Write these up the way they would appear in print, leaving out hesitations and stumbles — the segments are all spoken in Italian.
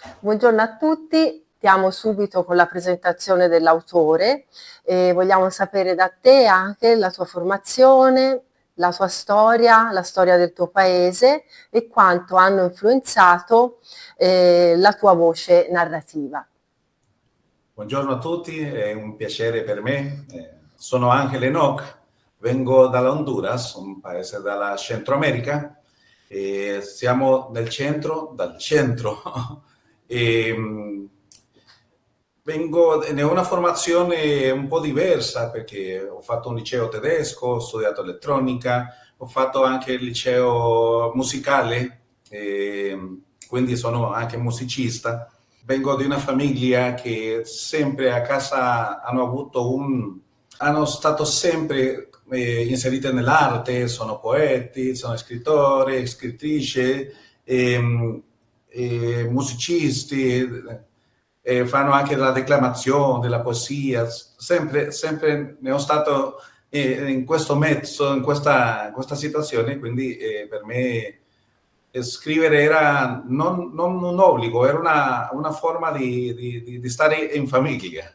Buongiorno a tutti, diamo subito con la presentazione dell'autore e vogliamo sapere da te anche la tua formazione, la tua storia, la storia del tuo paese e quanto hanno influenzato la tua voce narrativa. Buongiorno a tutti, è un piacere per me. Sono Angel Enoch, vengo dalla Honduras, un paese della Centro America, e siamo dal centro. e, ne ho una formazione un po' diversa perché ho fatto un liceo tedesco, ho studiato elettronica, ho fatto anche il liceo musicale, quindi sono anche musicista. Vengo di una famiglia che sempre a casa hanno stato sempre inserite nell'arte, sono poeti, sono scrittori, scrittrici, musicisti, fanno anche la declamazione, della poesia, sempre ne ho stato in questo mezzo, in questa situazione, quindi per me scrivere era non un obbligo, era una forma di stare in famiglia.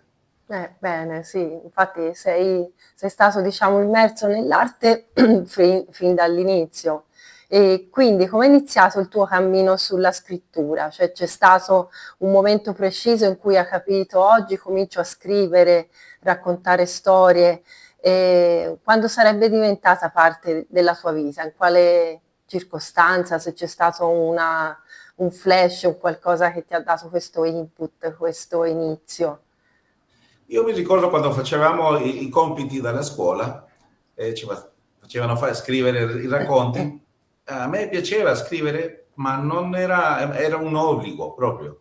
Bene, sì, infatti sei stato, diciamo, immerso nell'arte fin dall'inizio. E quindi come è iniziato il tuo cammino sulla scrittura? Cioè c'è stato un momento preciso in cui hai capito oggi comincio a scrivere, raccontare storie, e quando sarebbe diventata parte della tua vita? In quale circostanza? Se c'è stato un flash o qualcosa che ti ha dato questo input, questo inizio? Io mi ricordo quando facevamo i compiti dalla scuola, facevano scrivere i racconti. A me piaceva scrivere, ma non era un obbligo proprio.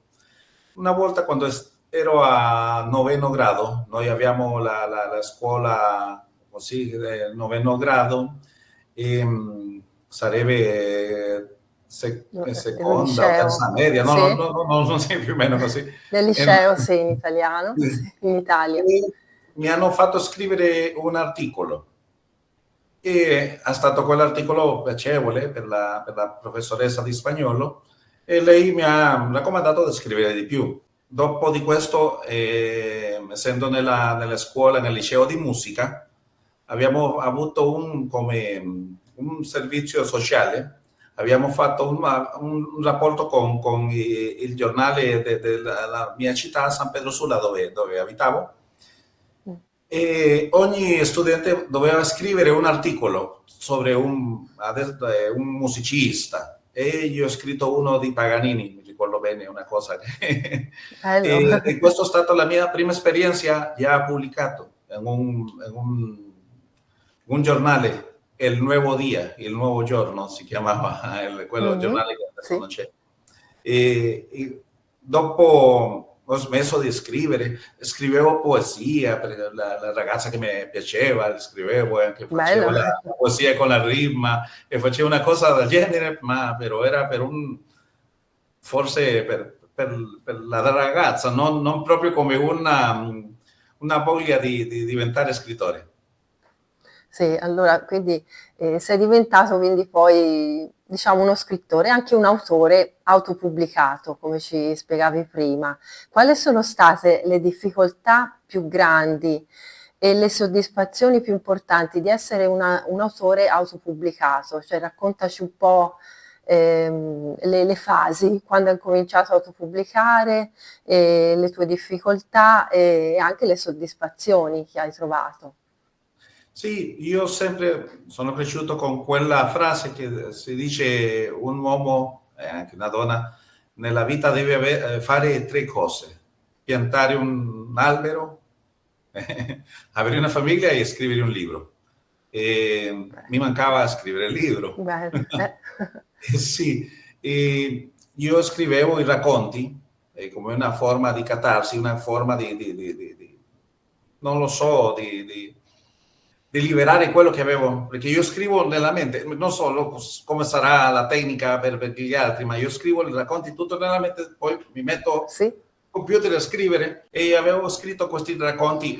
Una volta quando ero a noveno grado, noi abbiamo la scuola così, del noveno grado, e sarebbe Il seconda o liceo, terza media, no, no, sì, no, no, non sei più o meno così. nel Ehm, liceo sì, in italiano, sì, in Italia. e mi hanno fatto scrivere un articolo e è stato quell'articolo piacevole per la professoressa di spagnolo e lei mi ha raccomandato di scrivere di più. Dopo di questo, essendo nella scuola, nel liceo di musica, abbiamo avuto un servizio sociale, abbiamo fatto un rapporto con il giornale della mia città, San Pedro Sula, dove abitavo, Mm. e ogni studente doveva scrivere un articolo sobre un musicista e io ho scritto uno di Paganini, mi ricordo bene, una cosa che... Bello. e questa è stata la mia prima esperienza già pubblicato in un giornale, Il Nuevo Dia, Il Nuovo Giorno si chiamava, quello Mhm, giornale che adesso non sì. c'è. E dopo ho smesso di scrivere, scrivevo poesia per la ragazza che mi piaceva, scrivevo anche, Bello. facevo la poesia con la rima e facevo una cosa del genere, ma però era forse per la ragazza, non proprio come una voglia di diventare scrittore. Sì, allora quindi sei diventato quindi poi diciamo uno scrittore, anche un autore autopubblicato, come ci spiegavi prima. Quali sono state le difficoltà più grandi e le soddisfazioni più importanti di essere un autore autopubblicato? Cioè raccontaci un po' le fasi, quando hai cominciato a autopubblicare, le tue difficoltà e anche le soddisfazioni che hai trovato. Sì, io sempre sono cresciuto con quella frase che si dice un uomo e anche una donna nella vita deve fare tre cose: piantare un albero, avere una famiglia e scrivere un libro. E mi mancava scrivere il libro. Bene, Sì, e io scrivevo i racconti come una forma di catarsi, una forma non lo so, di liberare quello che avevo, perché io scrivo nella mente, non so come sarà la tecnica per gli altri, ma io scrivo i racconti tutto nella mente, poi mi metto sì, computer a scrivere e avevo scritto questi racconti,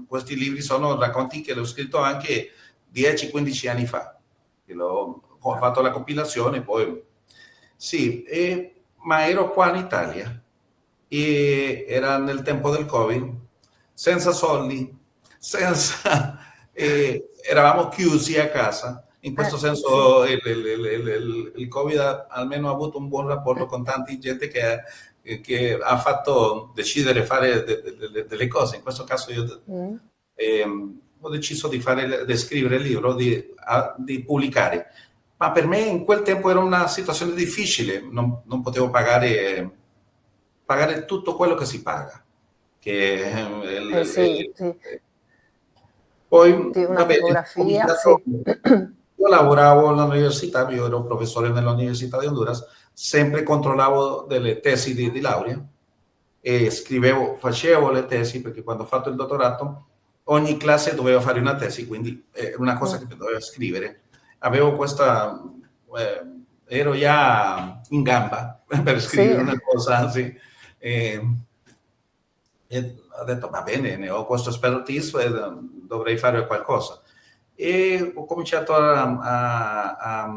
questi libri sono racconti che l'ho scritto anche 10-15 anni fa, ho fatto la compilazione, poi sì, e ma ero qua in Italia e era nel tempo del Covid, senza soldi, senza, eravamo chiusi a casa. In questo Sì. senso il Covid ha almeno avuto un buon rapporto con tanta gente che ha fatto decidere fare delle cose. In questo caso io Mm. ho deciso di scrivere il libro, di pubblicare. Ma per me in quel tempo era una situazione difficile, non potevo pagare tutto quello che si paga. Che, Sì, sì, poi, sì, una va bene, ho fotografia, cominciato, sì. io lavoravo all'università, io ero professore nell'Università di Honduras, sempre controllavo delle tesi di laurea e scrivevo, facevo le tesi perché quando ho fatto il dottorato ogni classe doveva fare una tesi, quindi era una cosa Mm. che dovevo scrivere. Avevo questa, eh, ero già in gamba per Sì. scrivere una cosa, sì. E, e ho detto, va bene, ne ho questo expertise e dovrei fare qualcosa. E ho cominciato a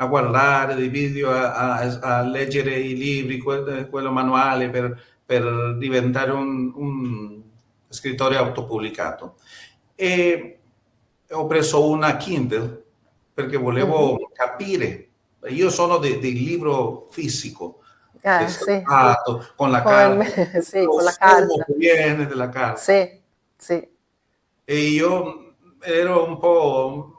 guardare dei video, a leggere i libri, quello manuale per diventare un scrittore autopubblicato. E ho preso una Kindle perché Mhm. volevo capire. Io sono del libro fisico, Sì, stampato, con la come me, carta, il sì, con la profumo carta. che viene dalla carta. Sì, sì, E io ero un po'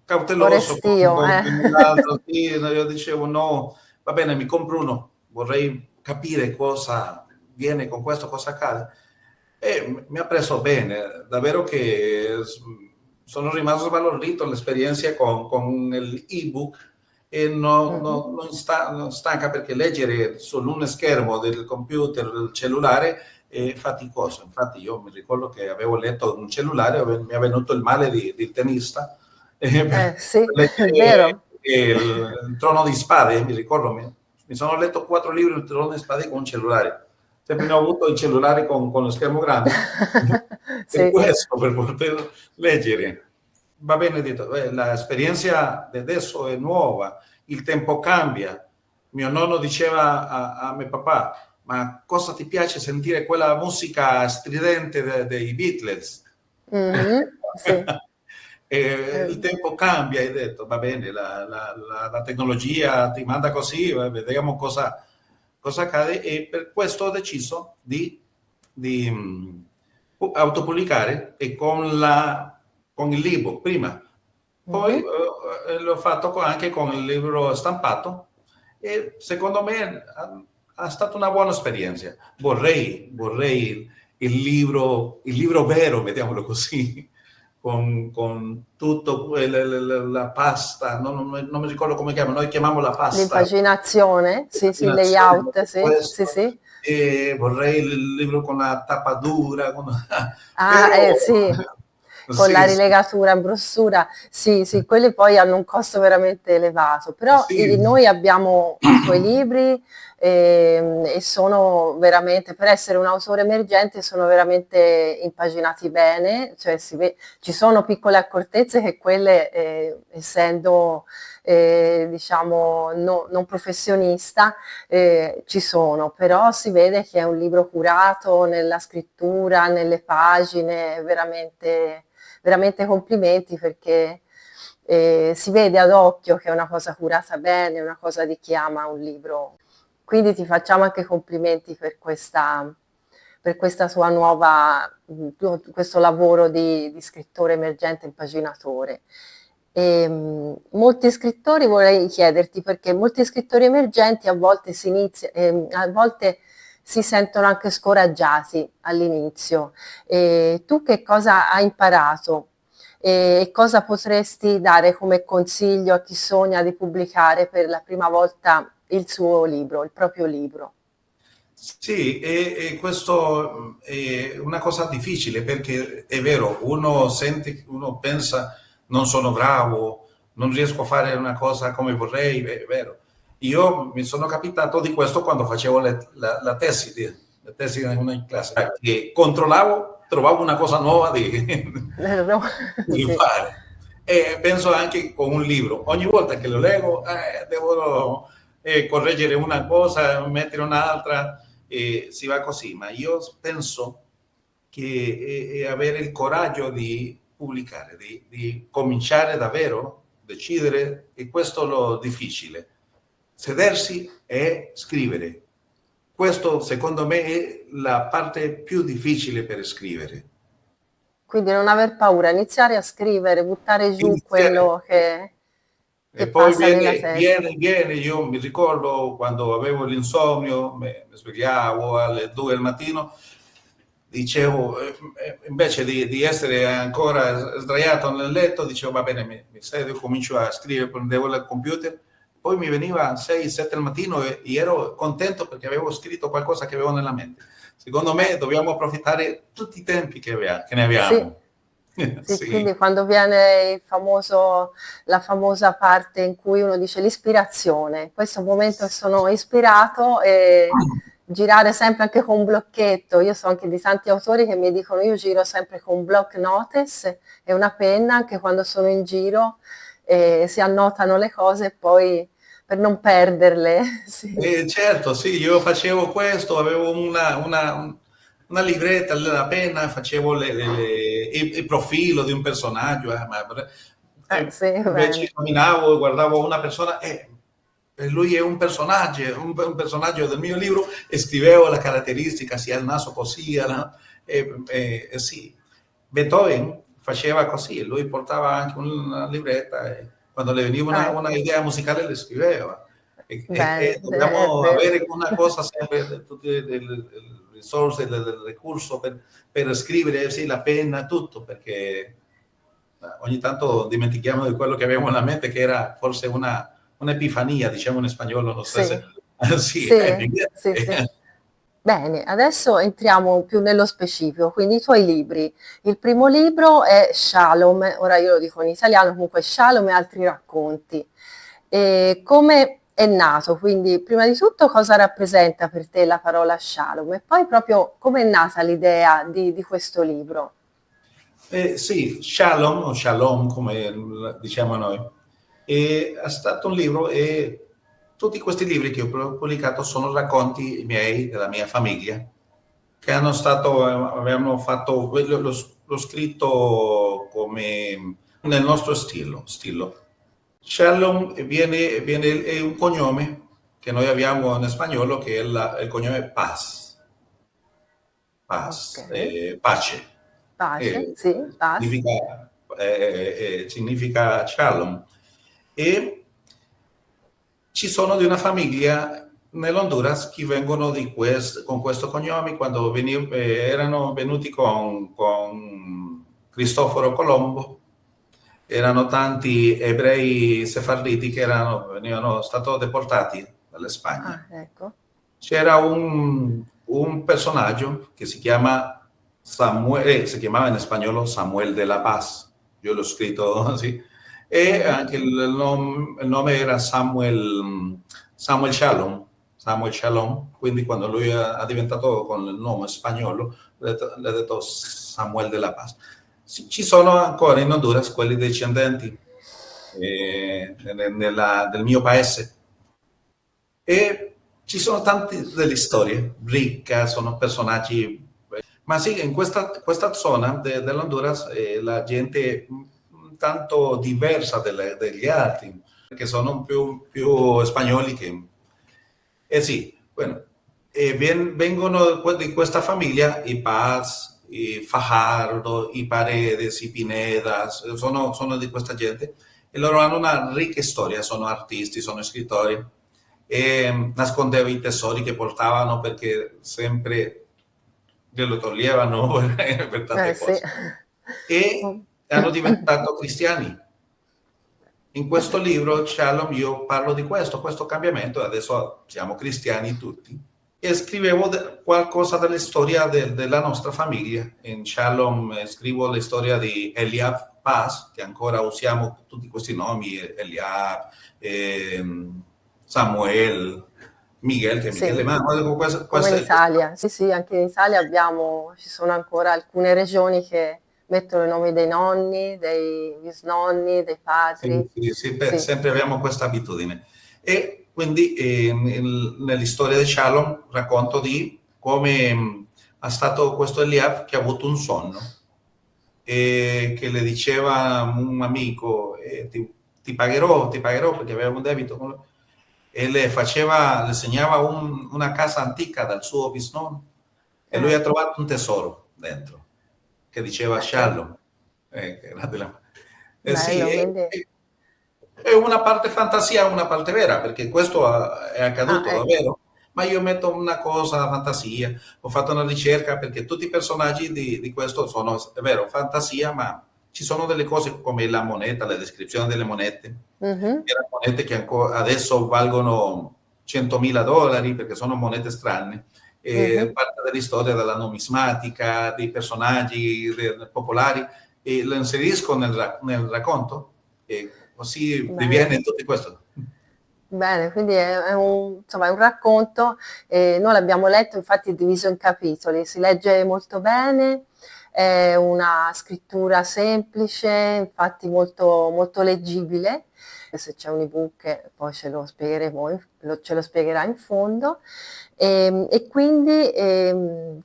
cauteloso forestio, con l'altro, sì, io dicevo no, va bene, mi compro uno, vorrei capire cosa viene con questo, cosa accade. E mi ha preso bene, davvero che sono rimasto sbalordito l'esperienza con l'ebook e Mhm. non stanca perché leggere su un schermo del computer, del cellulare è faticoso. Infatti io mi ricordo che avevo letto un cellulare e mi è venuto il male del tennista Sì, per è leggere vero. il Trono di Spade, mi ricordo, mi sono letto 4 libri del Trono di Spade con un cellulare. Sempre ne ho avuto il cellulare con lo schermo grande, per Sì. questo, per poter leggere. Va bene detto, l'esperienza di adesso è nuova, il tempo cambia. Mio nonno diceva a mio papà, ma cosa ti piace sentire quella musica stridente dei Beatles? Mhm. Sì. E il Eh, tempo cambia, hai detto, va bene, la tecnologia ti manda così, vediamo cosa accade e per questo ho deciso di autopubblicare e con il libro prima. Poi mhm. l'ho fatto anche con il libro stampato e secondo me ha stata una buona esperienza. Vorrei il libro vero, vediamolo così, con tutto la pasta, non mi ricordo come chiama, noi chiamiamo la pasta, L'impaginazione, sì, sì, il l'immaginazione, layout, tutto sì, sì, questo, sì. e vorrei il libro con la tappa dura, Ah, però sì, con la sì, sì, rilegatura, brossura, sì, sì, quelli poi hanno un costo veramente elevato, però sì. noi abbiamo i suoi libri e sono veramente, per essere un autore emergente, sono veramente impaginati bene, cioè ci sono piccole accortezze che quelle, essendo diciamo non professionista, ci sono, però si vede che è un libro curato nella scrittura, nelle pagine, veramente, veramente complimenti perché si vede ad occhio che è una cosa curata bene, una cosa di chi ama un libro. Quindi ti facciamo anche complimenti per questa sua nuova, questo lavoro di scrittore emergente impaginatore. Molti scrittori vorrei chiederti perché molti scrittori emergenti a volte a volte si sentono anche scoraggiati all'inizio. Tu che cosa hai imparato e cosa potresti dare come consiglio a chi sogna di pubblicare per la prima volta il suo libro, il proprio libro? Sì, e questo è una cosa difficile perché è vero, uno sente, uno pensa non sono bravo, non riesco a fare una cosa come vorrei, è vero. Io mi sono capitato di questo quando facevo la tesi, la tesi in una classe, che controllavo, trovavo una cosa nuova No? di Sì. fare. E penso anche con un libro, ogni volta che lo leggo devo correggere una cosa, mettere un'altra, e si va così. Ma io penso che avere il coraggio di pubblicare, di cominciare davvero, decidere, e questo è lo difficile, sedersi e scrivere. Questo secondo me è la parte più difficile per scrivere. Quindi non aver paura, iniziare a scrivere, buttare giù Iniziare. quello che E poi passa nella testa. viene, io mi ricordo quando avevo l'insonnia, mi svegliavo alle 2 del mattino, dicevo, invece di essere ancora sdraiato nel letto, dicevo, va bene, mi sedo, comincio a scrivere, prendevo il computer, poi mi veniva a 6, 7 del mattino e ero contento perché avevo scritto qualcosa che avevo nella mente. Secondo me dobbiamo approfittare tutti i tempi che ne Sì, abbiamo. sì, Sì. quindi quando viene la famosa parte in cui uno dice l'ispirazione, in questo momento sono ispirato e girare sempre anche con un blocchetto. Io so anche di tanti autori che mi dicono io giro sempre con un block notice e una penna anche quando sono in giro e si annotano le cose e poi per non perderle. Sì. Certo, sì, io facevo questo, avevo una libretta, la penna, facevo il profilo di un personaggio, Sì, invece bene. camminavo e guardavo una persona e lui è un personaggio, un personaggio del mio libro e scrivevo la caratteristica, sia il naso così, sì. Beethoven faceva così, lui portava anche una libretta e quando le veniva una Ecco, idea musicale le scriveva. bene, è Dobbiamo vero. avere una cosa sempre, tutte le risorse, il recurso per scrivere, sì, la penna, tutto, perché ogni tanto dimentichiamo di quello che avevamo nella mente, che era forse un'epifania, diciamo in spagnolo, non so Sì, se... Sì, sì, sì, sì. Bene, adesso entriamo più nello specifico, quindi i tuoi libri. Il primo libro è Shalom, ora io lo dico in italiano, comunque Shalom e altri racconti. E come è nato? Quindi, prima di tutto, cosa rappresenta per te la parola Shalom? E poi proprio come è nata l'idea di questo libro? Sì, Shalom, o Shalom come diciamo noi, è stato un libro e tutti questi libri che ho pubblicato sono racconti miei, della mia famiglia, che avevano fatto, l'ho scritto come nel nostro stilo. Shalom è un cognome che noi abbiamo in spagnolo che è il cognome Ok, pace. pace, Eh, sì, pace. significa shalom. E ci sono di una famiglia nell'Honduras che vengono con questo cognome quando erano venuti con Cristoforo Colombo. Erano tanti ebrei sefarditi che venivano stati deportati dalla Spagna. Ah, ecco. C'era un personaggio che si chiama Samuel, si chiamava in spagnolo Samuel de la Paz, io l'ho scritto così, e Mhm. anche il nome era Samuel Shalom, Samuel Shalom, quindi quando lui ha diventato con il nome spagnolo, l'ha detto Samuel de la Paz. Ci sono ancora in Honduras quelli discendenti del mio paese e ci sono tante delle storie ricche, sono personaggi. Ma sì, in questa zona dell'Honduras la gente è tanto diversa degli altri, che sono più spagnoli che... sì, bueno, vengono di questa famiglia i Paz, i Fajardo, i Paredes, i Pinedas, sono di questa gente e loro hanno una ricca storia, sono artisti, sono scrittori e nascondeva i tesori che portavano perché sempre glielo toglievano per tante Sì. cose e hanno diventato cristiani. In questo libro, Shalom, io parlo di questo cambiamento, adesso siamo cristiani tutti. E scrivevo qualcosa della storia della nostra famiglia. In Shalom scrivo la storia di Eliab Paz, che ancora usiamo tutti questi nomi, Eliab, Samuel, Miguel, che è Miguel, Sì, ma come in Italia. Sì, sì, anche in Italia ci sono ancora alcune regioni che mettono i nomi dei nonni, dei bisnonni, dei padri. sì, sì, Sì, sempre abbiamo questa abitudine. E Quindi nell'istoria di Shalom racconto di come ha stato questo Eliav che ha avuto un sonno e che le diceva un amico, ti pagherò perché aveva un debito con lui. E le segnava una casa antica dal suo bisnonno e lui Eh, ha trovato un tesoro dentro che diceva che Shalom. Che era sì, bello, quindi è una parte fantasia, una parte vera, perché questo è ah, accaduto davvero, ma io metto una cosa fantasia, ho fatto una ricerca perché tutti i personaggi di questo sono, è vero, fantasia, ma ci sono delle cose come la moneta, la descrizione delle monete, mh-mh, erano monete che ancora adesso valgono 100.000 dollari perché sono monete strane, mh-mh, parte dell'istoria della numismatica, dei personaggi popolari, e lo inserisco nel racconto e così bene. diviene tutto questo. Bene, quindi è un insomma è un racconto, noi l'abbiamo letto, infatti è diviso in capitoli, si legge molto bene, è una scrittura semplice, infatti molto molto leggibile. E se c'è un ebook poi ce lo spiegherà in fondo. E quindi,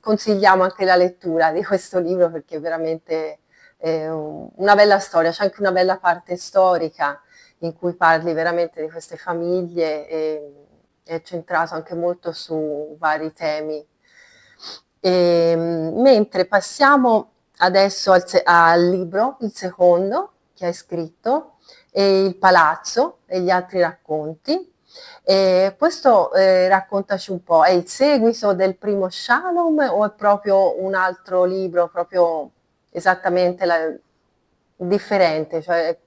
consigliamo anche la lettura di questo libro perché è veramente, una bella storia, c'è anche una bella parte storica in cui parli veramente di queste famiglie e è centrato anche molto su vari temi. Mentre passiamo adesso al libro, il secondo che hai scritto, Il palazzo e gli altri racconti. Questo raccontaci un po', è il seguito del primo Shalom o è proprio un altro libro, proprio esattamente differente? Cioè,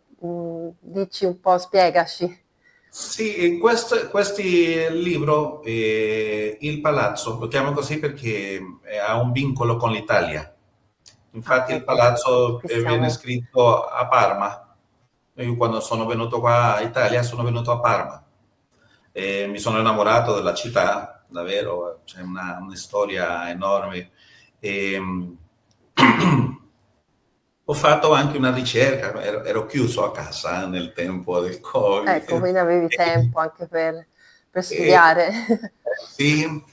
dici un po', spiegaci. Sì, in questi libro, il palazzo, lo chiamo così perché ha un vincolo con l'Italia. Ah, Infatti il ecco, palazzo qui viene siamo. scritto a Parma. Io quando sono venuto qua in Italia sono venuto a Parma e mi sono innamorato della città, davvero, c'è una storia enorme. E, ho fatto anche una ricerca, ero chiuso a casa nel tempo del Ecco, Covid. quindi avevi E, tempo anche per e- studiare. sì,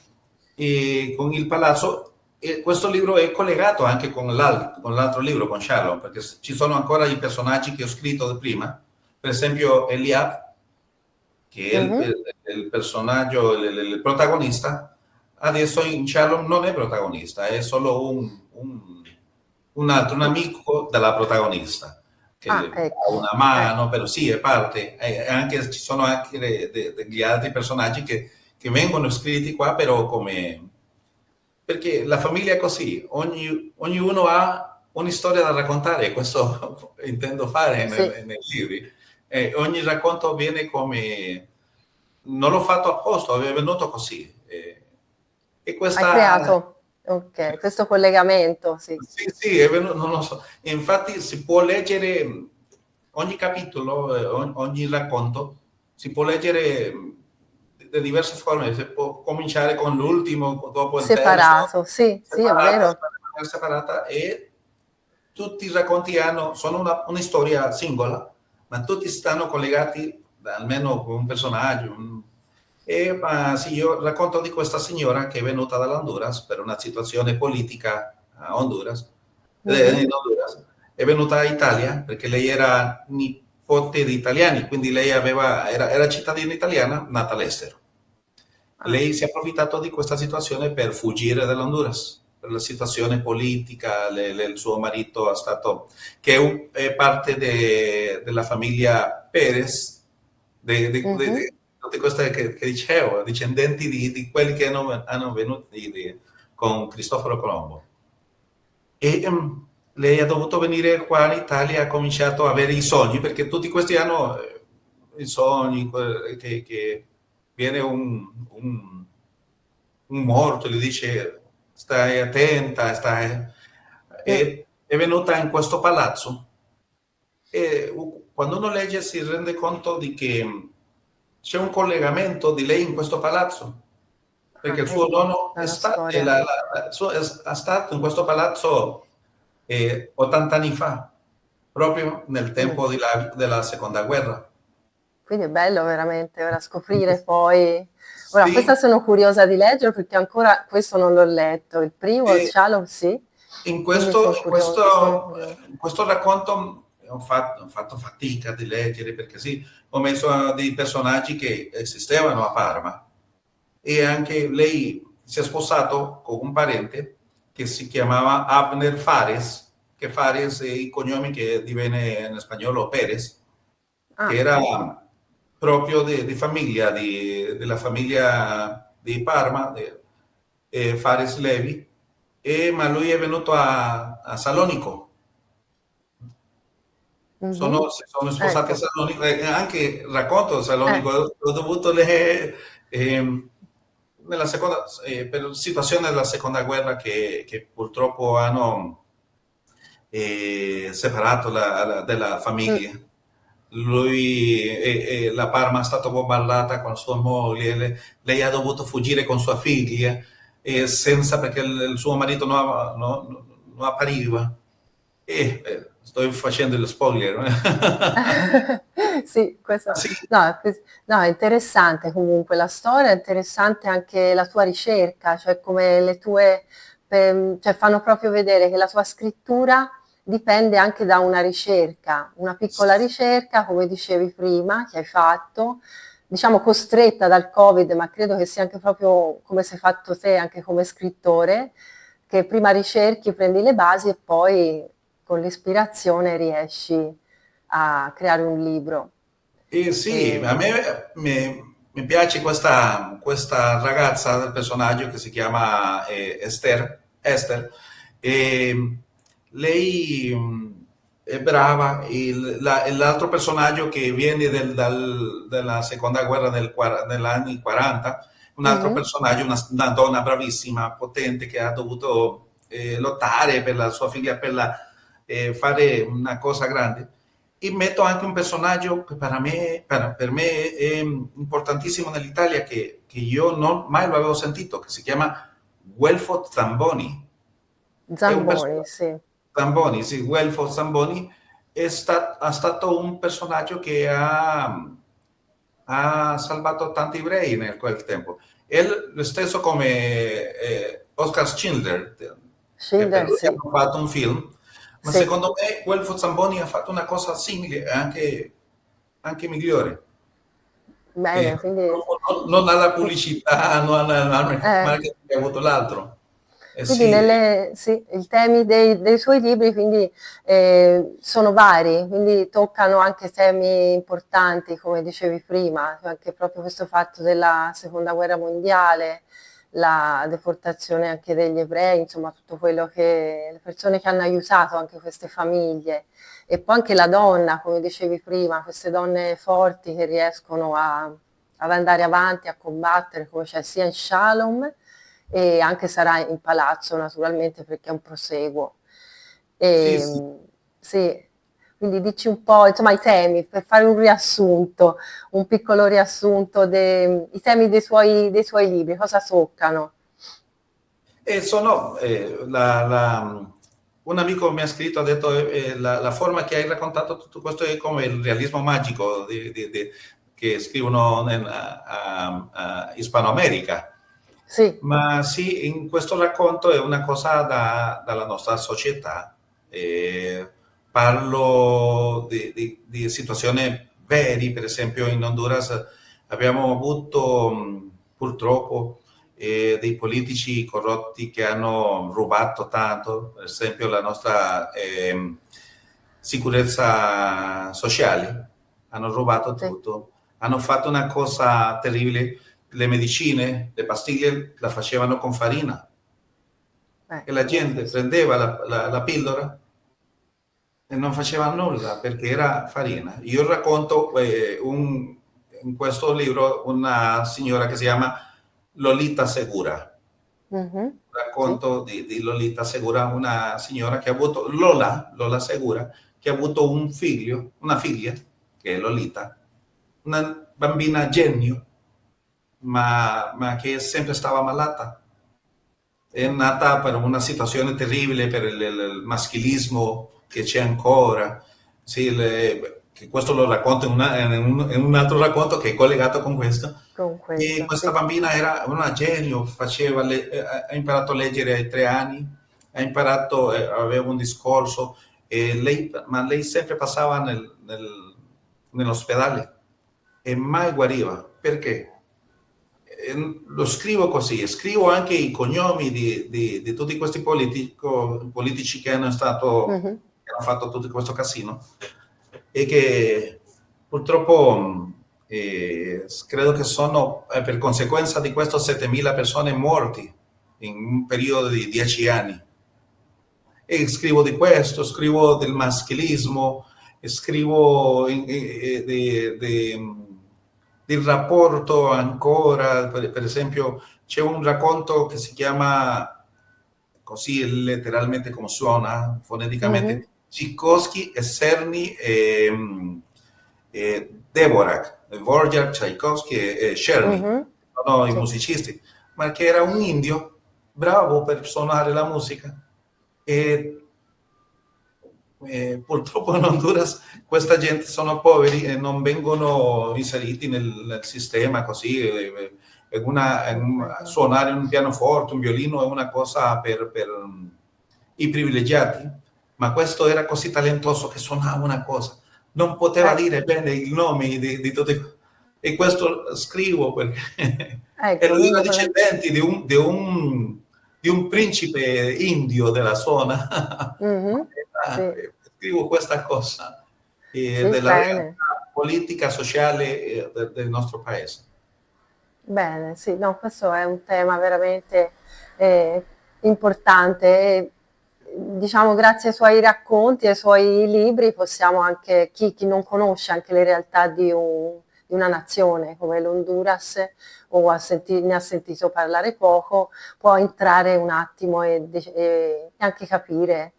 e con il palazzo, e questo libro è collegato anche con l'altro libro, con Sherlock, perché ci sono ancora i personaggi che ho scritto prima, per esempio Eliab, che è Mhm. il personaggio, il protagonista, adesso in Sherlock non è protagonista, è solo un altro, un amico della protagonista, che Ah, le dà ecco. una mano, però sì, è parte, ci sono anche degli altri personaggi che vengono scritti qua, però come perché la famiglia è così, ognuno ha una storia da raccontare, e questo intendo fare Sì, nei libri. Ogni racconto viene come, non l'ho fatto apposta, è venuto così. E hai questa, creato, ok, questo collegamento, sì. sì, sì, è venuto, non lo so. Infatti si può leggere ogni capitolo, ogni racconto, si può leggere di diverse forme, si può cominciare con l'ultimo, dopo il terzo, Separato, sì, sì, è separata, vero. separata, separata, e tutti i racconti sono una storia singola, ma tutti stanno collegati almeno con un personaggio. Ma sì, io racconto di questa signora che è venuta dall'Honduras per una situazione politica a Honduras, Mhm. in Honduras, è venuta a Italia perché lei era nipote di italiani, quindi lei era cittadina italiana nata all'estero. Ah, Lei si è approfittato di questa situazione per fuggire dall'Honduras, per la situazione politica, il suo marito che è parte della famiglia Perez, mhm. di tutte queste che dicevo, discendenti di quelli che hanno venuto con Cristoforo Colombo. E lei ha dovuto venire qua in Italia, ha cominciato a avere i sogni, perché tutti questi hanno i sogni, che viene un morto, gli dice stai attenta, Mm. è venuta in questo palazzo e quando uno legge si rende conto di che c'è un collegamento di lei in questo palazzo, perché Ah, il suo ecco, nonno è una storia. è stato in questo palazzo 80 anni fa, proprio nel Mm. tempo della seconda guerra. quindi è bello veramente ora scoprire poi. Ora, questa Sì, sono curiosa di leggere perché ancora questo non l'ho letto. Il primo, e Shalom, sì, in quindi questo, sono curiosa. in questo racconto ho fatto fatica di leggere perché sì, ho messo dei personaggi che esistevano a Parma e anche lei si è sposato con un parente che si chiamava Abner Fares, che Fares è il cognome che diviene in spagnolo Pérez, che Ah, era ecco. proprio di famiglia, della famiglia di Parma, Fares Levi, ma lui è venuto a Salonico. Mhm. Si sono sposati a Ecco. Salonico e anche racconto Eh. Salonico, ho dovuto leggere nella seconda, per situazione della seconda guerra che purtroppo hanno separato della Mm. famiglia. Lui e la Parma è stata bombardata con sua moglie, lei ha dovuto fuggire con sua figlia senza perché il suo marito non appariva. Sto facendo lo spoiler. Sì, questo Sì, no, no, è interessante comunque la storia, è interessante anche la tua ricerca, cioè come le tue, cioè fanno proprio vedere che la tua scrittura dipende anche da una ricerca, una piccola ricerca, come dicevi prima, che hai fatto, diciamo costretta dal Covid, ma credo che sia anche proprio come sei fatto te, anche come scrittore, che prima ricerchi, prendi le basi e poi con l'ispirazione riesci a creare un libro. sì, E, a me mi piace questa ragazza del personaggio che si chiama Esther, e lei è brava, l'altro personaggio che viene dalla seconda guerra degli anni 40, un altro mhm, personaggio, una donna bravissima, potente, che ha dovuto lottare per la sua figlia, fare una cosa grande. E metto anche un personaggio che per me è importantissimo nell'Italia che io non mai lo avevo sentito, che si chiama Guelfo Zamboni. È un Zamboni, personaggio, sì. Zamboni, sì, Guelfo Zamboni è stato un personaggio che ha salvato tanti ebrei nel quel tempo. È lo stesso come Oscar Schindler, che per Schindler, lui sì, hanno fatto un film, ma sì. secondo me Guelfo Zamboni ha fatto una cosa simile e anche migliore. Bene, quindi, Non alla pubblicità, non al eh, marketing che ha avuto l'altro. quindi Sì, sì, i temi dei suoi libri quindi, sono vari, quindi toccano anche temi importanti, come dicevi prima, anche proprio questo fatto della seconda guerra mondiale, la deportazione anche degli ebrei, insomma tutto quello che le persone che hanno aiutato anche queste famiglie. E poi anche la donna, come dicevi prima, queste donne forti che riescono ad andare avanti, a combattere, come c'è sia in Shalom e anche sarà in palazzo naturalmente perché è un proseguo. sì, E, sì. sì, quindi dici un po', insomma, i temi, per fare un riassunto, un piccolo riassunto dei temi dei tuoi libri, cosa toccano? E un amico mi ha scritto, ha detto, la forma che hai raccontato tutto questo è come il realismo magico che scrivono a Hispano America. Sì, Ma sì, in questo racconto è una cosa dalla nostra società. Eh, Parlo di situazioni vere, per esempio in Honduras abbiamo avuto purtroppo dei politici corrotti che hanno rubato tanto, per esempio la nostra sicurezza sociale, hanno rubato sì, tutto, hanno fatto una cosa terribile, le medicine, le pastiglie la facevano con farina e la gente sì, prendeva la pillola e non faceva nulla perché era farina. Io racconto in questo libro una signora che si chiama Lolita Segura. mhm, sì, Racconto di Lolita Segura, una signora che ha avuto, Lola Segura, che ha avuto un figlio, una figlia, che è Lolita, una bambina genio, ma che sempre stava malata. È nata per una situazione terribile per il maschilismo che c'è ancora, sì, che questo lo racconto in un altro racconto che è collegato con questo. Con E questo, questa sì. bambina era una genio, ha imparato a leggere ai 3 anni, ha imparato, aveva un discorso, ma lei sempre passava nell'ospedale e mai guariva. Perché? Lo scrivo così, scrivo anche i cognomi di tutti questi politici che Mhm. che hanno fatto tutto questo casino e che purtroppo credo che sono per conseguenza di questo 7.000 persone morti in un periodo di 10 anni. E scrivo di questo, scrivo del maschilismo, scrivo del rapporto ancora, per esempio c'è un racconto che si chiama così letteralmente come suona, Mhm. foneticamente, Tchaikovsky e Cerny e Dvorak, Dvorak, Tchaikovsky e Czerny, Mhm. sono i Sì. musicisti, ma che era un indio bravo per suonare la musica. E purtroppo in Honduras questa gente sono poveri e non vengono inseriti nel sistema così. Perfetto. Suonare un pianoforte, un violino è una cosa per i privilegiati, ma questo era così talentoso che suonava una cosa, non poteva dire Ecco, bene il nome di tutti. E questo scrivo perché ecco, era quindi discendente di un principe indio della zona. mhm. Sì, Scrivo questa cosa sì, della bene. realtà politica, sociale del nostro paese. Bene, sì, no, questo è un tema veramente eh, importante e diciamo grazie ai suoi racconti, ai suoi libri possiamo anche, chi non conosce anche le realtà di una nazione come l'Honduras o ne ha sentito parlare poco, può entrare un attimo e anche capire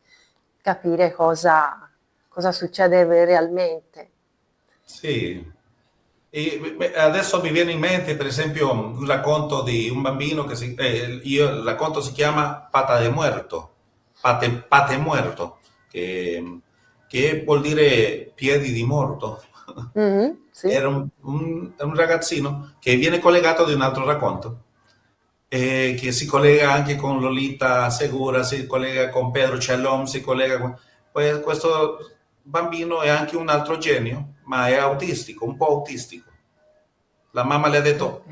cosa succede realmente. Sì. E adesso mi viene in mente, per esempio, un racconto di un bambino il racconto si chiama Pata de Muerto, Pate Muerto, che vuol dire piedi di morto. Mhm, sì. Era un ragazzino che viene collegato di un altro racconto, che si collega anche con Lolita Segura, si collega con Pedro Chalom, si collega con... Poi questo bambino è anche un altro genio, ma è autistico, un po' autistico. La mamma le ha Ok. detto,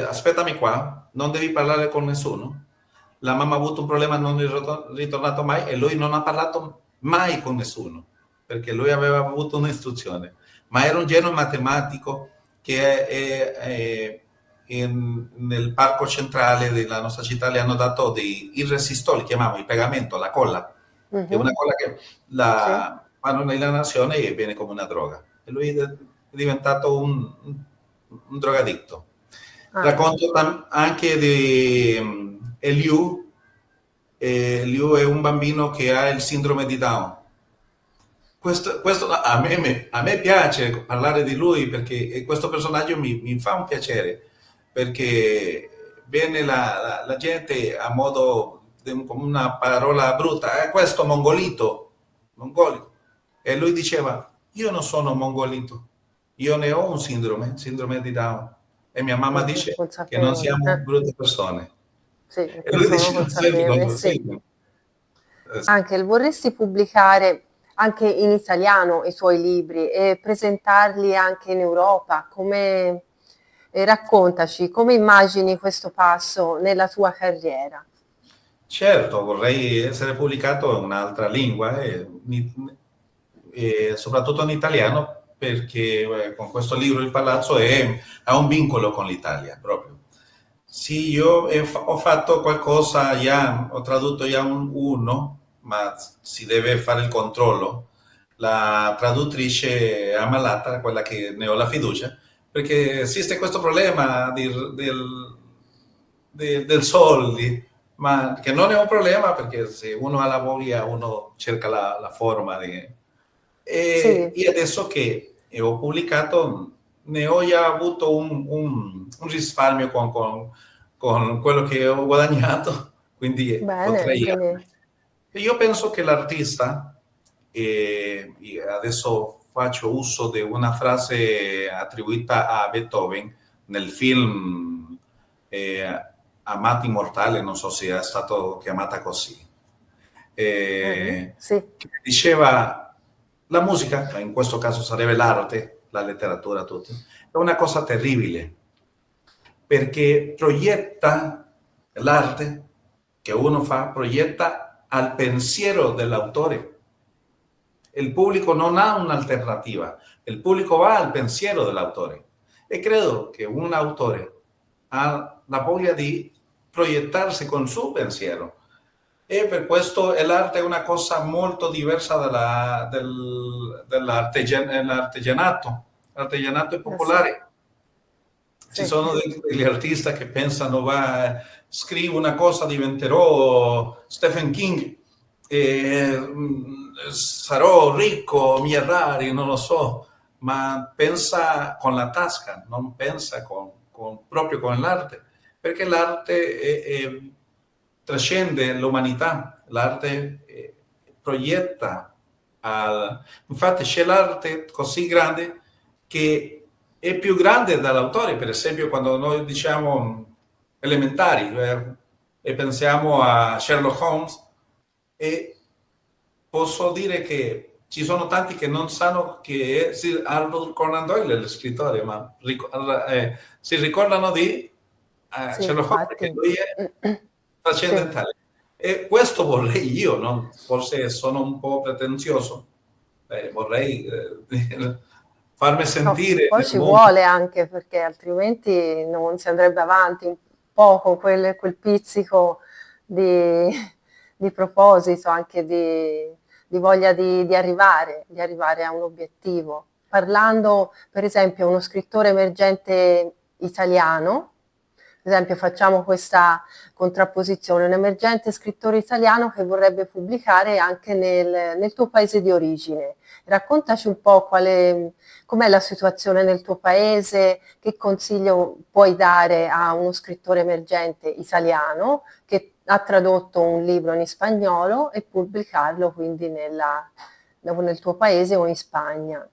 aspettami qua, non devi parlare con nessuno. La mamma ha avuto un problema, non è ritornato mai e lui non ha parlato mai con nessuno, perché lui aveva avuto un'istruzione. Ma era un genio matematico che nel parco centrale della nostra città le hanno dato il resistol, chiamiamo il pegamento, la colla, che è una Mhm, colla che sì. la fanno nella nazione e viene come una droga. E lui è diventato un drogadicto. Ah, Racconto anche di Eliu. Liu è un bambino che ha il sindrome di Down. Questo a me piace parlare di lui perché questo personaggio mi fa un piacere, perché viene la gente a modo come una parola brutta, questo mongolito, mongolico. E lui diceva, io non sono mongolito, io ne ho un sindrome di Down. E mia mamma mhm, dice che non consapevoli. siamo brutte persone. Sì, E che lui sono dice, non sempre consapevoli, sì. sì. Anche vorresti pubblicare anche in italiano i tuoi libri e presentarli anche in Europa? Raccontaci, come immagini questo passo nella tua carriera? Certo, vorrei essere pubblicato in un'altra lingua e soprattutto in italiano perché con questo libro Il Palazzo ha un vincolo con l'Italia proprio. Sì, io ho fatto qualcosa già, ho tradotto già uno, ma si deve fare il controllo. La traduttrice è ammalata, quella che ne ho la fiducia, perché esiste questo problema del soldi, ma che non è un problema perché se uno ha la voglia, uno cerca la forma di... Sì, E adesso che ho pubblicato, ne ho già avuto un risparmio con quello che ho guadagnato, quindi bene, potrei... quindi Io penso che l'artista, e adesso faccio uso di una frase attribuita a Beethoven nel film Amati Immortale, non so se è stato chiamata così, Sì, che diceva la musica, in questo caso sarebbe l'arte, la letteratura, tutto, è una cosa terribile perché proietta l'arte che uno fa, proietta al pensiero dell'autore. Il pubblico non ha un'alternativa, il pubblico va al pensiero dell'autore e credo che un autore ha la voglia di proiettarsi con suo pensiero e per questo l'arte è una cosa molto diversa dell'artigianato. L'artigianato è sì, popolare. Ci sì. sono degli artisti che pensano, scrivo una cosa, diventerò Stephen King, sarò ricco, miliardario, non lo so, ma pensa con la tasca, non pensa proprio con l'arte, perché l'arte trascende l'umanità, l'arte proietta. Infatti c'è l'arte così grande che è più grande dall'autore, per esempio quando noi diciamo elementari e pensiamo a Sherlock Holmes e posso dire che ci sono tanti che non sanno che è Sir Arthur Conan Doyle lo scrittore, ma si ricordano di Sì, Sherlock Holmes perché infatti. lui è Sì. trascendentale. E questo vorrei io, no? Forse sono un po' pretenzioso, vorrei farmi No, sentire poi nel ci mondo. vuole anche perché altrimenti non si andrebbe avanti un poco quel pizzico di, di proposito, anche di voglia di arrivare a un obiettivo. Parlando, per esempio, a uno scrittore emergente italiano, per esempio facciamo questa contrapposizione, un emergente scrittore italiano che vorrebbe pubblicare anche nel tuo paese di origine. Raccontaci un po' com'è la situazione nel tuo paese, che consiglio puoi dare a uno scrittore emergente italiano che ha tradotto un libro in spagnolo e pubblicarlo quindi nel tuo paese o in Spagna.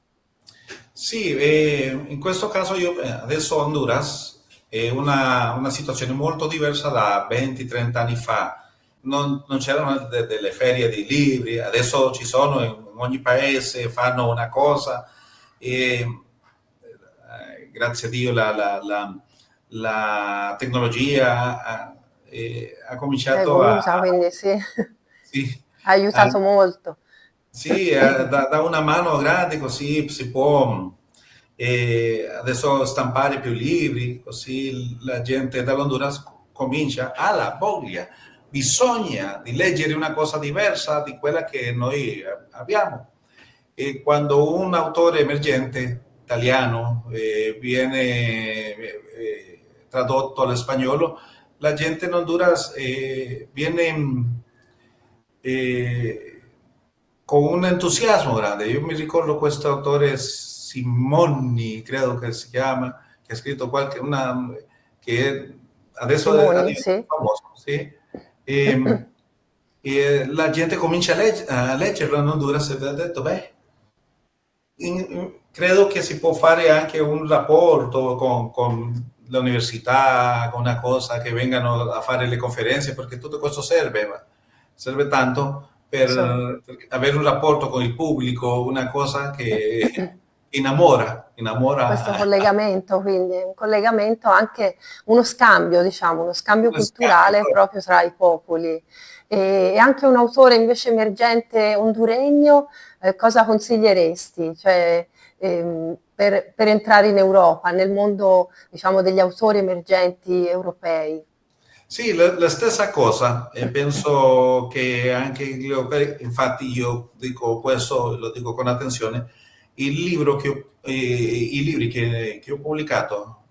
Sì, in questo caso io adesso Honduras è una situazione molto diversa da 20-30 anni fa. Non c'erano delle ferie di libri, adesso ci sono in ogni paese, fanno una cosa e grazie a Dio la tecnologia ha È cominciato evoluta, quindi sì, sì, ha a aiutato molto. sì, dà una mano grande così si può adesso stampare più libri, così la gente dall'Honduras comincia alla voglia, bisogna di leggere una cosa diversa di quella che noi abbiamo. E quando un autore emergente italiano viene tradotto all'espagnolo, la gente in Honduras viene eh, con un entusiasmo grande. Io mi ricordo questo autore Simoni, credo che si chiama, che ha scritto che adesso è Simoni, diventato sì. famoso, sì? E la gente comincia a leggerlo in Honduras e ha detto, beh, credo che si può fare anche un rapporto con l'università, con una cosa che vengano a fare le conferenze, perché tutto questo serve tanto per avere un rapporto con il pubblico, una cosa che Questo innamora collegamento, quindi un collegamento anche, uno scambio, diciamo, uno scambio uno scambio culturale proprio. proprio tra i popoli. E anche un autore invece emergente honduregno, cosa consiglieresti? Cioè, per entrare in Europa, nel mondo, diciamo, degli autori emergenti europei. Sì, la stessa cosa, e penso che anche infatti io dico questo, lo dico con attenzione, i libri che ho pubblicato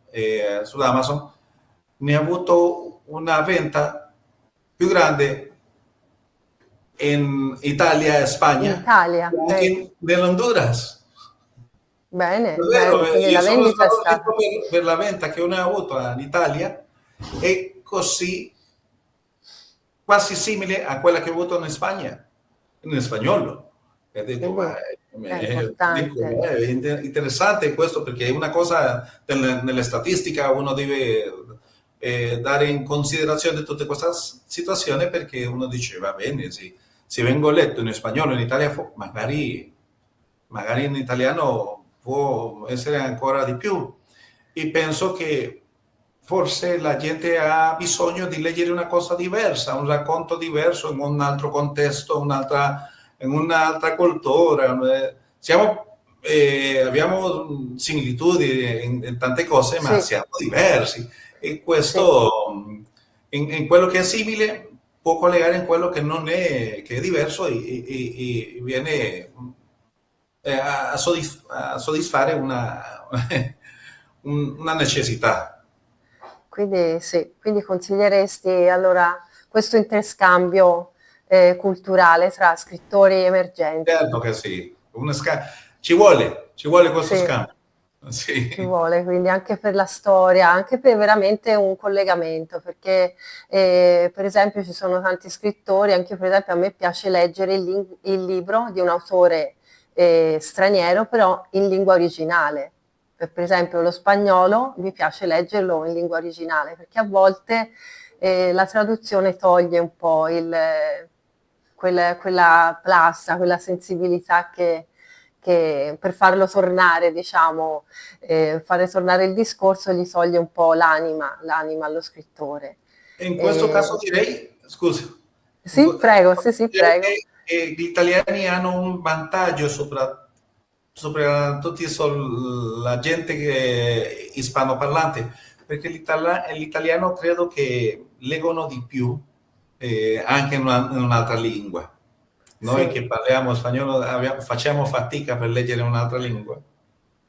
su Amazon ne ha avuto una venta più grande in Italia e In Spagna Italia, che anche nell'Honduras. bene, Davvero, bene, quindi io la sono vendita è stato lieto stata. per la venta che ho avuto in Italia e così quasi simile a quella che ho avuto in Spagna, in spagnolo. E dico, Quindi è Dico, importante. interessante questo perché è una cosa nelle statistiche uno deve dare in considerazione tutte queste situazioni perché uno dice, va bene, sì, se vengo letto in spagnolo, in italiano, magari in italiano può essere ancora di più. E penso che forse la gente ha bisogno di leggere una cosa diversa, un racconto diverso in un altro contesto, in un'altra cultura. Abbiamo similitudini in tante cose, ma Sì, siamo diversi. E sì. questo in quello che è simile può collegare in quello che non è, che è diverso e viene a soddisfare una necessità. Quindi sì, quindi consiglieresti allora questo interscambio culturale tra scrittori emergenti. Certo che sì, ci vuole questo Sì, scambio. ci Sì, vuole, quindi anche per la storia, anche per veramente un collegamento, perché per esempio ci sono tanti scrittori, anche per esempio a me piace leggere il libro di un autore straniero, però in lingua originale. Per esempio lo spagnolo mi piace leggerlo in lingua originale, perché a volte la traduzione toglie un po' quella plassa, quella sensibilità che per farlo tornare, diciamo, fare tornare il discorso gli toglie un po' l'anima allo scrittore. e in questo caso Eh, direi, scusa, sì, prego, sì, sì, direi prego. che gli italiani hanno un vantaggio sopra tutti la gente che è ispanoparlante, perché l'italiano credo che leggono di più anche in un'altra lingua. Noi Sì, che parliamo spagnolo facciamo fatica per leggere un'altra lingua.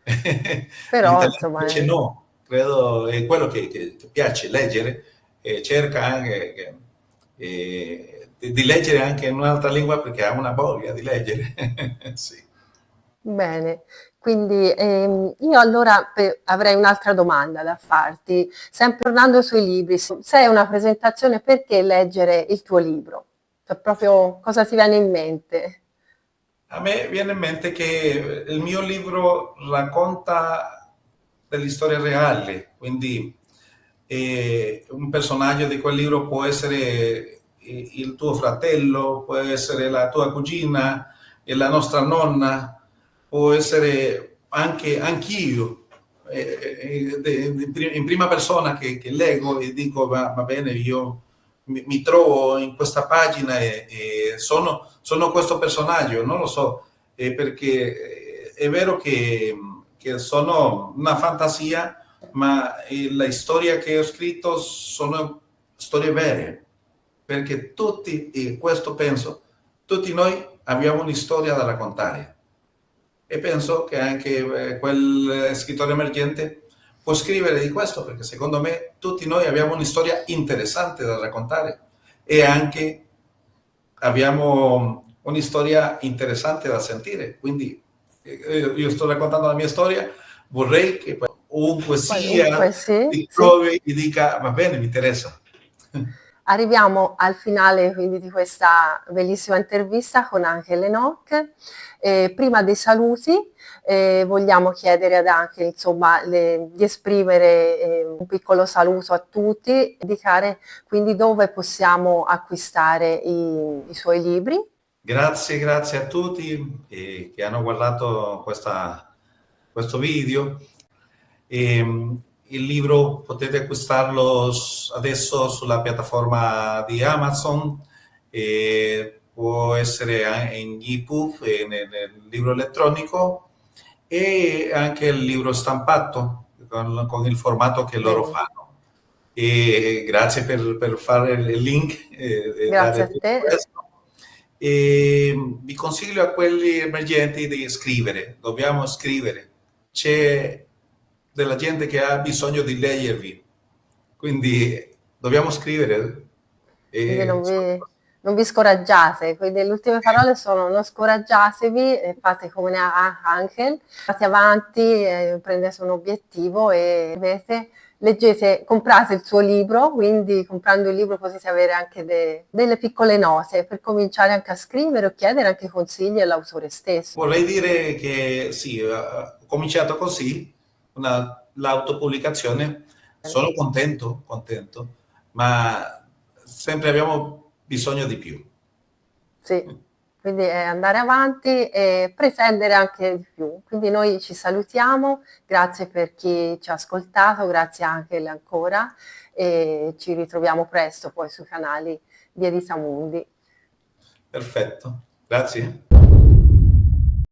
però L'italiano insomma invece no, credo è quello che piace leggere e cerca anche di leggere anche in un'altra lingua perché ha una voglia di leggere. Sì. bene. Quindi io allora avrei un'altra domanda da farti, sempre tornando sui libri. Se è una presentazione, perché leggere il tuo libro? Cioè proprio cosa ti viene in mente? A me viene in mente che il mio libro racconta delle storie reali, quindi un personaggio di quel libro può essere il tuo fratello, può essere la tua cugina, e la nostra nonna, può essere anche anch'io, in prima persona che leggo e dico va bene, io mi trovo in questa pagina e sono questo personaggio, non lo so, perché è vero che sono una fantasia, ma la storia che ho scritto sono storie vere, perché tutti, e questo penso, tutti noi abbiamo una storia da raccontare e penso che anche quel scrittore emergente può scrivere di questo perché secondo me tutti noi abbiamo una storia interessante da raccontare e anche abbiamo una storia interessante da sentire. Quindi io sto raccontando la mia storia, vorrei che ovunque sia Qualunque, sì, ti sì. trovi e dica va bene, mi interessa. Arriviamo al finale quindi di questa bellissima intervista con Angel Enoch. Prima dei saluti vogliamo chiedere ad Angel insomma, di esprimere un piccolo saluto a tutti, indicare quindi dove possiamo acquistare i suoi libri. Grazie a tutti che hanno guardato questo video. Il libro potete acquistarlo adesso sulla piattaforma di Amazon, può essere in EPUB, nel libro elettronico e anche il libro stampato con il formato che loro Bene, fanno. E grazie per fare il link e grazie dare a tutto te. questo. E vi consiglio a quelli emergenti di scrivere, dobbiamo scrivere. C'è della gente che ha bisogno di leggervi, quindi dobbiamo scrivere. Quindi E, non vi scoraggiate, quindi le ultime parole sono non scoraggiatevi, fate come Angel, fate avanti, prendete un obiettivo e scrivete leggete, comprate il suo libro, quindi comprando il libro potete avere anche delle piccole note per cominciare anche a scrivere o chiedere anche consigli all'autore stesso. Vorrei dire che sì, ho cominciato così, l'autopubblicazione, sono contento, contento, ma sempre abbiamo bisogno di più. Sì, quindi andare avanti e pretendere anche di più. Quindi noi ci salutiamo, grazie per chi ci ha ascoltato, grazie anche ancora e ci ritroviamo presto poi sui canali di Edita Mundi. Perfetto, grazie.